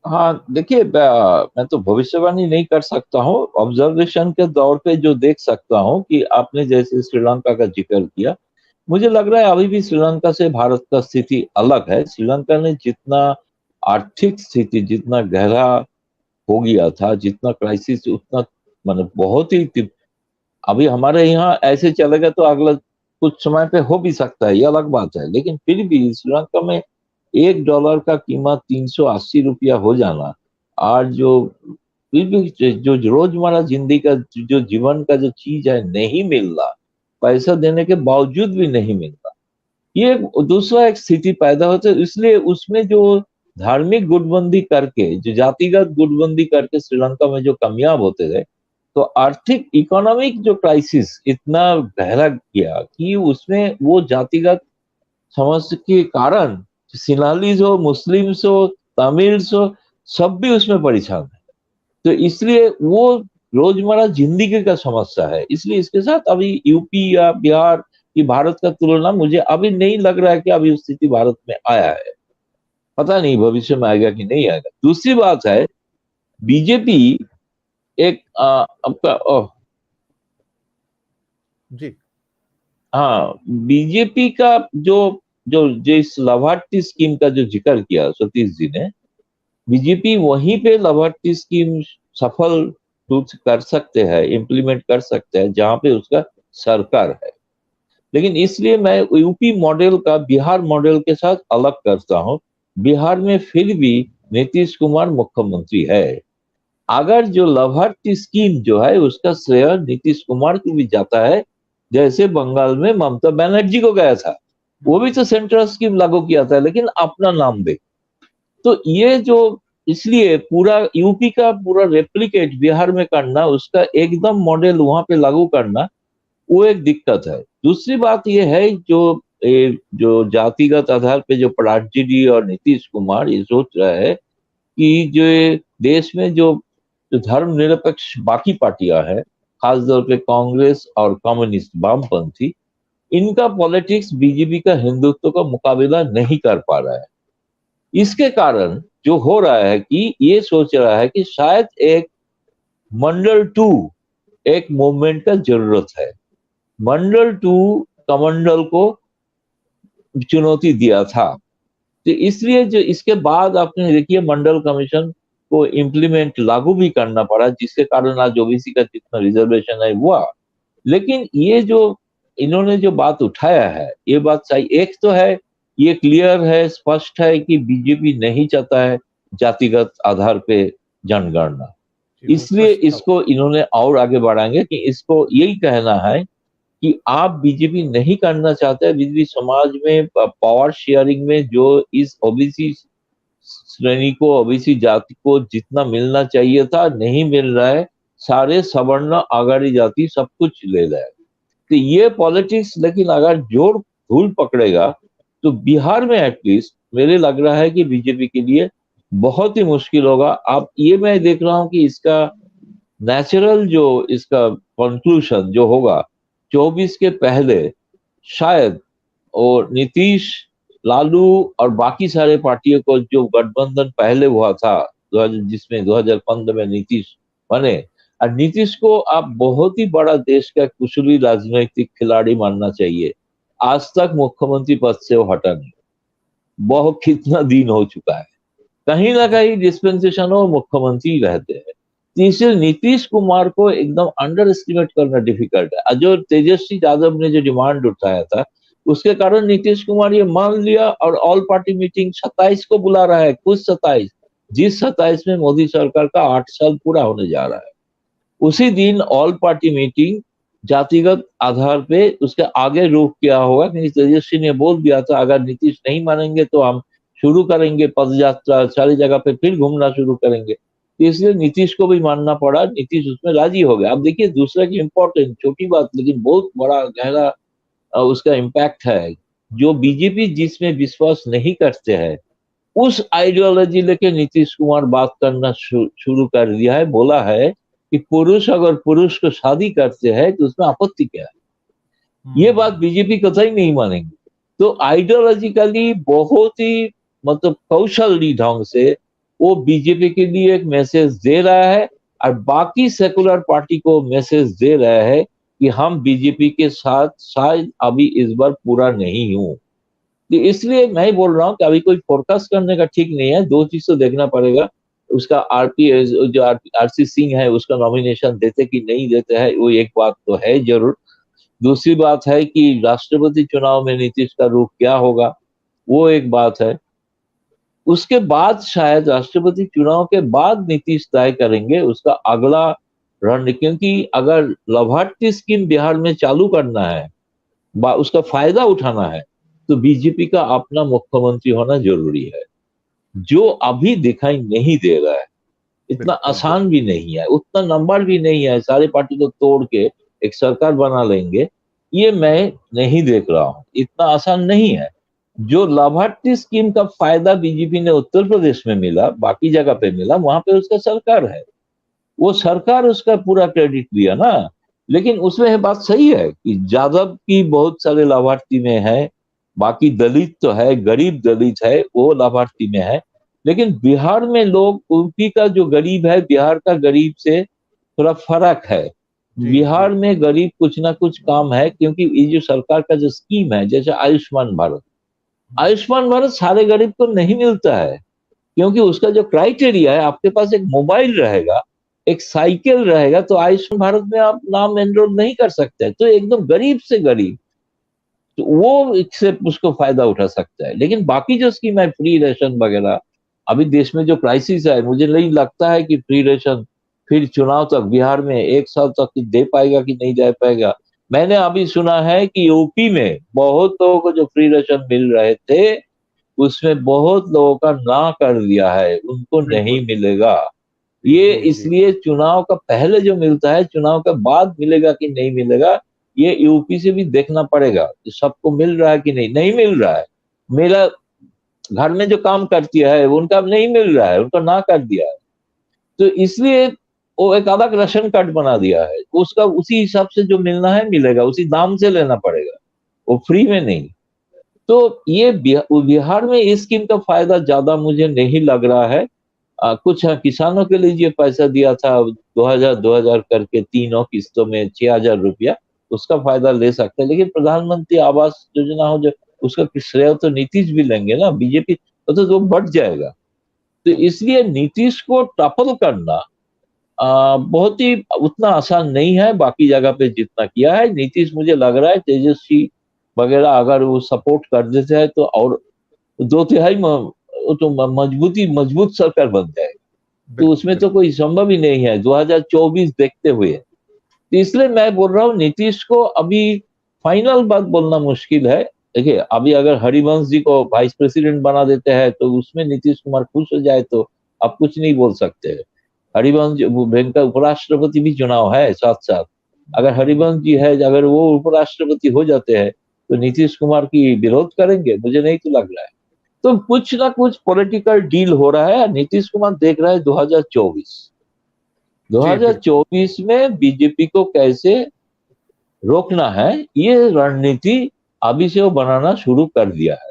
हाँ देखिए, मैं तो भविष्यवाणी नहीं कर सकता हूँ। ऑब्जर्वेशन के तौर पे जो देख सकता हूँ कि आपने जैसे श्रीलंका का जिक्र किया, मुझे लग रहा है अभी भी श्रीलंका से भारत का स्थिति अलग है। श्रीलंका ने जितना आर्थिक स्थिति जितना गहरा हो गया था, जितना क्राइसिस, उतना मतलब बहुत ही अभी हमारे यहाँ ऐसे चलेगा तो अगला कुछ समय पे हो भी सकता है, ये अलग बात है। लेकिन फिर भी श्रीलंका में $1 का कीमत ₹380 हो जाना, और जो फिर भी जो रोजमर्रा जिंदगी का जो जीवन का जो चीज है नहीं मिल रहा, पैसा देने के बावजूद भी नहीं मिल रहा, ये दूसरा एक स्थिति पैदा होता है। इसलिए उसमें जो धार्मिक गुटबंदी करके, जो जातिगत गुटबंदी करके श्रीलंका में जो कामयाब होते गए, तो आर्थिक इकोनॉमिक जो क्राइसिस इतना गहरा गया कि उसमें वो जातिगत समस्या के कारण सिनालीज हो, मुस्लिम्स हो, तमिल्स हो, सब भी उसमें परेशान है। तो इसलिए वो रोजमर्रा जिंदगी का समस्या है। इसलिए इसके साथ अभी यूपी या बिहार की भारत का तुलना मुझे अभी नहीं लग रहा है कि अभी स्थिति भारत में आया है। पता नहीं भविष्य में आएगा कि नहीं आएगा। दूसरी बात है, बीजेपी एक आपका जी। हाँ, बीजेपी का जो जो जो इस लाभार्थी स्कीम का जो जिक्र किया सतीश जी ने, बीजेपी वहीं पे लाभार्थी स्कीम सफल रूप से कर सकते हैं, इम्प्लीमेंट कर सकते हैं जहां पे उसका सरकार है। लेकिन इसलिए मैं यूपी मॉडल का बिहार मॉडल के साथ अलग करता हूं। बिहार में फिर भी नीतीश कुमार मुख्यमंत्री है। अगर जो लाभार्थी स्कीम जो है उसका श्रेय नीतीश कुमार को भी जाता है, जैसे बंगाल में ममता बनर्जी को गया था। वो भी तो सेंट्रल स्कीम लागू किया था, लेकिन अपना नाम दे। तो ये जो, इसलिए पूरा यूपी का पूरा रेप्लिकेट बिहार में करना, उसका एकदम मॉडल वहां पे लागू करना, वो एक दिक्कत है। दूसरी बात ये है, जो जातिगत आधार पे जो पराजडी और नीतीश कुमार ये सोच रहा है कि जो देश में जो धर्मनिरपेक्ष बाकी पार्टियां हैं, खासतौर पे कांग्रेस और कम्युनिस्ट वामपंथी, इनका पॉलिटिक्स बीजेपी का हिंदुत्व का मुकाबला नहीं कर पा रहा है। इसके कारण जो हो रहा है कि ये सोच रहा है कि शायद एक मंडल टू, एक मूवमेंट का जरूरत है। मंडल टू कमंडल को चुनौती दिया था। तो इसलिए जो इसके बाद आपने देखिए मंडल कमीशन को इम्प्लीमेंट लागू भी करना पड़ा, जिसके कारण आज ओबीसी का जितना रिजर्वेशन है हुआ। लेकिन ये जो इन्होंने जो बात उठाया है, ये बात सही एक तो है, ये क्लियर है, स्पष्ट है कि बीजेपी नहीं चाहता है जातिगत आधार पे जनगणना। जी, वो इसलिए स्पष्ट था। इसको इन्होंने और आगे बढ़ाएंगे कि इसको यही कहना है कि आप बीजेपी नहीं करना चाहते हैं, बीजेपी समाज में पावर शेयरिंग में जो इस ओबीसी श्रेणी को, ओबीसी जाति को जितना मिलना चाहिए था नहीं मिल रहा है। सारे सवर्ण अगाड़ी जाति सब कुछ ले रहा है। तो ये पॉलिटिक्स, लेकिन अगर जोर धूल पकड़ेगा तो बिहार में एटलीस्ट मेरे लग रहा है कि बीजेपी के लिए बहुत ही मुश्किल होगा। अब ये मैं देख रहा हूं कि इसका नेचुरल जो इसका कंक्लूजन जो होगा 24 के पहले, शायद, और नीतीश, लालू और बाकी सारे पार्टियों को जो गठबंधन पहले हुआ था, जिसमें 2015 में नीतीश बने, और नीतीश को आप बहुत ही बड़ा देश का कुशली राजनीतिक खिलाड़ी मानना चाहिए। आज तक मुख्यमंत्री पद से वो हटा नहीं, बहुत कितना दिन हो चुका है, कहीं ना जी। कहीं डिस्पेंसेशन और मुख्यमंत्री रहते हैं। तीसरे, नीतीश कुमार को एकदम अंडर एस्टिमेट करना डिफिकल्ट है। जो तेजस्वी यादव ने जो डिमांड उठाया था, उसके कारण नीतीश कुमार ये मान लिया और ऑल पार्टी मीटिंग 27 को बुला रहा है, कुछ 27, जिस 27 में मोदी सरकार का 8 साल पूरा होने जा रहा है। उसी दिन ऑल पार्टी मीटिंग जातिगत आधार पे उसके आगे रोक किया होगा, क्योंकि तेजस्वी ने बोल दिया था अगर नीतीश नहीं मानेंगे तो हम शुरू करेंगे पद यात्रा, सारी जगह पे फिर घूमना शुरू करेंगे। तो इसलिए नीतीश को भी मानना पड़ा, नीतीश उसमें राजी हो गया। अब देखिए दूसरा की इंपॉर्टेंट छोटी बात, लेकिन बहुत बड़ा गहरा उसका इम्पैक्ट है। जो बीजेपी जिसमें विश्वास नहीं करते हैं, उस आइडियोलॉजी लेके नीतीश कुमार बात करना शुरू कर दिया है। बोला है कि पुरुष अगर पुरुष को शादी करते हैं तो उसमें आपत्ति क्या है। ये बात हम्म। बीजेपी कतई नहीं मानेंगे। तो आइडियोलॉजिकली बहुत ही मतलब कौशली ढंग से वो बीजेपी के लिए एक मैसेज दे रहा है और बाकी सेकुलर पार्टी को मैसेज दे रहा है कि हम बीजेपी के साथ शायद अभी इस बार पूरा नहीं हूं। तो इसलिए मैं बोल रहा हूँ कि अभी कोई फोरकास्ट करने का ठीक नहीं है। दो चीज तो देखना पड़ेगा, उसका आरपी जो आरसी सिंह है उसका नॉमिनेशन देते कि नहीं देते हैं, वो एक बात तो है जरूर। दूसरी बात है कि राष्ट्रपति चुनाव में नीतीश का रुख क्या होगा, वो एक बात है। उसके बाद शायद राष्ट्रपति चुनाव के बाद नीतीश तय करेंगे उसका अगला रण, क्योंकि अगर लाभार्थी स्कीम बिहार में चालू करना है, उसका फायदा उठाना है, तो बीजेपी का अपना मुख्यमंत्री होना जरूरी है, जो अभी दिखाई नहीं दे रहा है। इतना बिल्कुल आसान भी नहीं है, उतना नंबर भी नहीं है सारे पार्टी को तोड़ के एक सरकार बना लेंगे, ये मैं नहीं देख रहा हूं, इतना आसान नहीं है। जो लाभार्थी स्कीम का फायदा बीजेपी ने उत्तर प्रदेश में मिला, बाकी जगह पे मिला, वहां पे उसका सरकार है, वो सरकार उसका पूरा क्रेडिट दिया ना। लेकिन उसमें बात सही है कि यादव की बहुत सारे लाभार्थी में है, बाकी दलित तो है, गरीब दलित है वो लाभार्थी में है। लेकिन बिहार में लोग, यूपी का जो गरीब है बिहार का गरीब से थोड़ा फर्क है। जी जी। बिहार में गरीब कुछ ना कुछ काम है, क्योंकि ये जो सरकार का जो स्कीम है, जैसे आयुष्मान भारत, आयुष्मान भारत सारे गरीब को नहीं मिलता है, क्योंकि उसका जो क्राइटेरिया है, आपके पास एक मोबाइल रहेगा, एक साइकिल रहेगा, तो आयुष्मान भारत में आप नाम एनरोल नहीं कर सकते, तो एकदम गरीब से गरीब तो वो इससे उसको फायदा उठा सकता है। लेकिन बाकी जो स्कीम है, फ्री रेशन वगैरह, अभी देश में जो क्राइसिस है, मुझे नहीं लगता है कि फ्री रेशन फिर चुनाव तक बिहार में एक साल तक दे पाएगा कि नहीं दे पाएगा। मैंने अभी सुना है कि यूपी में बहुत लोगों को जो फ्री रेशन मिल रहे थे, उसमें बहुत लोगों का ना कर दिया है, उनको नहीं बिल्कुल। मिलेगा। ये जी जी। इसलिए चुनाव का पहले जो मिलता है, चुनाव के बाद मिलेगा कि नहीं मिलेगा, ये यूपी से भी देखना पड़ेगा कि सबको मिल रहा है कि नहीं, नहीं मिल रहा है। मेरा घर में जो काम करती है उनका नहीं मिल रहा है, उनका ना कर दिया है, तो इसलिए वो एक अलग राशन कार्ड बना दिया है, उसका उसी हिसाब से जो मिलना है मिलेगा, उसी दाम से लेना पड़ेगा, वो फ्री में नहीं। तो ये बिहार में इस स्कीम का फायदा ज्यादा मुझे नहीं लग रहा है। कुछ किसानों के लिए ये पैसा दिया था 2000 करके तीनों किस्तों में 6000 रुपया, उसका फायदा ले सकते हैं। लेकिन प्रधानमंत्री आवास योजना हो जो, उसका श्रेय तो नीतीश भी लेंगे ना, बीजेपी तो वो बढ़ जाएगा। तो इसलिए नीतीश को टपल करना बहुत ही उतना आसान नहीं है, बाकी जगह पे जितना किया है नीतीश, मुझे लग रहा है तेजस्वी वगैरह अगर वो सपोर्ट कर देते हैं तो और दो तिहाई तो मजबूत सरकार बन जाएगी। तो बिल्कुल उसमें तो बिल्कुल। कोई संभव ही नहीं है 2024 देखते हुए। तो इसलिए मैं बोल रहा हूँ नीतीश को अभी फाइनल बात बोलना मुश्किल है। देखिए अभी अगर हरिवंश जी को वाइस प्रेसिडेंट बना देते हैं तो उसमें नीतीश कुमार खुश हो जाए तो आप कुछ नहीं बोल सकते। हरिवंश बैंक का उपराष्ट्रपति भी चुनाव है साथ साथ, अगर हरिवंश जी है, अगर वो उपराष्ट्रपति हो जाते हैं तो नीतीश कुमार की विरोध करेंगे, मुझे नहीं तो लग रहा है। तो कुछ ना कुछ पॉलिटिकल डील हो रहा है, नीतीश कुमार देख रहा है 2024। जी बिल्कुल। 2024 में बीजेपी को कैसे रोकना है, ये रणनीति अभी से वो बनाना शुरू कर दिया है।